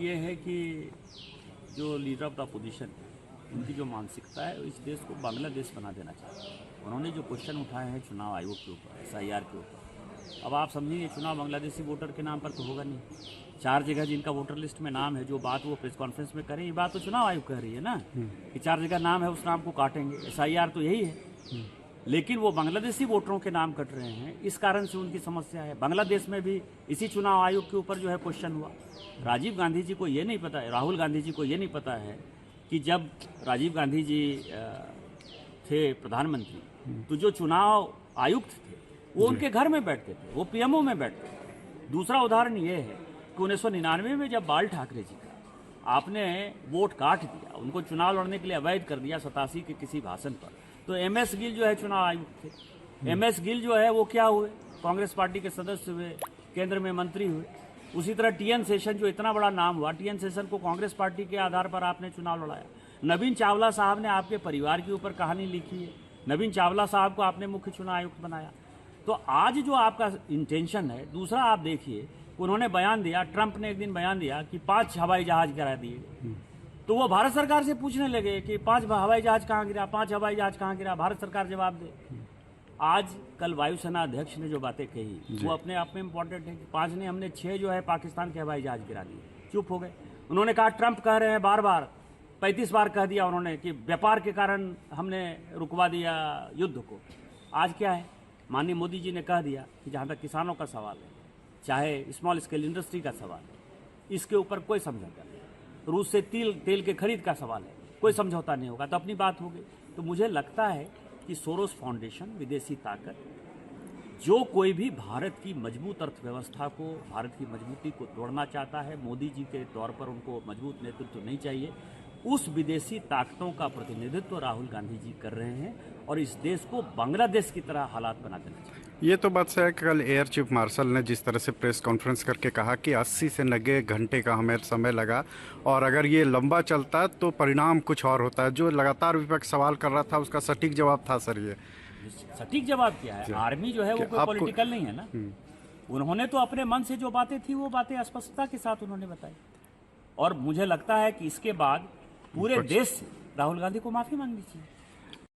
ये है कि जो लीडर ऑफ द अपोजिशन उनकी जो मानसिकता है इस देश को बांग्लादेश बना देना चाहिए। उन्होंने जो क्वेश्चन उठाए हैं चुनाव आयोग के ऊपर, SIR के ऊपर, अब आप समझिए चुनाव बांग्लादेशी वोटर के नाम पर तो होगा नहीं। 4 जगह जिनका वोटर लिस्ट में नाम है, जो बात वो प्रेस कॉन्फ्रेंस में करें, ये बात तो चुनाव आयोग कह रही है ना कि 4 जगह नाम है, उस नाम को काटेंगे। SIR तो यही है, लेकिन वो बांग्लादेशी वोटरों के नाम कट रहे हैं, इस कारण से उनकी समस्या है। बांग्लादेश में भी इसी चुनाव आयोग के ऊपर जो है क्वेश्चन हुआ। राजीव गांधी जी को ये नहीं पता है, राहुल गांधी जी को ये नहीं पता है कि जब राजीव गांधी जी थे प्रधानमंत्री तो जो चुनाव आयुक्त थे वो उनके घर में बैठते थे, वो PMO में बैठते थे। दूसरा उदाहरण ये है कि 1999 में जब बाल ठाकरे जी का आपने वोट काट दिया, उनको चुनाव लड़ने के लिए अवैध कर दिया 87 के किसी भाषण पर, तो MS गिल जो है चुनाव आयुक्त थे। MS गिल जो है वो क्या हुए, कांग्रेस पार्टी के सदस्य हुए, केंद्र में मंत्री हुए। उसी तरह TN शेषन जो इतना बड़ा नाम हुआ, TN शेषन को कांग्रेस पार्टी के आधार पर आपने चुनाव लड़ाया। नवीन चावला साहब ने आपके परिवार के ऊपर कहानी लिखी है, नवीन चावला साहब को आपने मुख्य चुनाव आयुक्त बनाया। तो आज जो आपका इंटेंशन है, दूसरा आप देखिए, उन्होंने बयान दिया, ट्रंप ने एक दिन बयान दिया कि 5 हवाई जहाज गिरा दिए, तो वो भारत सरकार से पूछने लगे कि 5 हवाई जहाज कहाँ गिरा, 5 हवाई जहाज कहाँ गिरा, भारत सरकार जवाब दे। आज कल वायुसेना अध्यक्ष ने जो बातें कही वो अपने आप में इम्पोर्टेंट है कि 5 ने, हमने 6 जो है पाकिस्तान के हवाई जहाज गिरा दिए, चुप हो गए। उन्होंने कहा ट्रंप कह रहे हैं बार बार, 35 बार कह दिया उन्होंने कि व्यापार के कारण हमने रुकवा दिया युद्ध को। आज क्या है, माननीय मोदी जी ने कह दिया कि जहाँ तक किसानों का सवाल है, चाहे स्मॉल स्केल इंडस्ट्री का सवाल है, इसके ऊपर कोई समझौता नहीं। रूस से तेल के खरीद का सवाल है, कोई समझौता नहीं होगा, तो अपनी बात हो गई। तो मुझे लगता है कि सोरोस फाउंडेशन, विदेशी ताकत, जो कोई भी भारत की मजबूत अर्थव्यवस्था को, भारत की मजबूती को तोड़ना चाहता है, मोदी जी के तौर पर उनको मजबूत नेतृत्व नहीं चाहिए। उस विदेशी ताकतों का प्रतिनिधित्व राहुल गांधी जी कर रहे हैं और इस देश को बांग्लादेश की तरह हालात बना देना चाहिए। ये तो बात है, कल एयर चीफ मार्शल ने जिस तरह से प्रेस कॉन्फ्रेंस करके कहा कि 80 से 90 घंटे का हमें समय लगा और अगर ये लंबा चलता तो परिणाम कुछ और होता है। जो लगातार विपक्ष सवाल कर रहा था उसका सटीक जवाब था सर, ये सटीक जवाब क्या है, आर्मी जो है वो कोई पॉलिटिकल नहीं है ना। उन्होंने तो अपने मन से जो बातें थी वो बातें स्पष्टता के साथ उन्होंने बताई और मुझे लगता है कि इसके बाद पूरे देश से राहुल गांधी को माफी मांगनी चाहिए।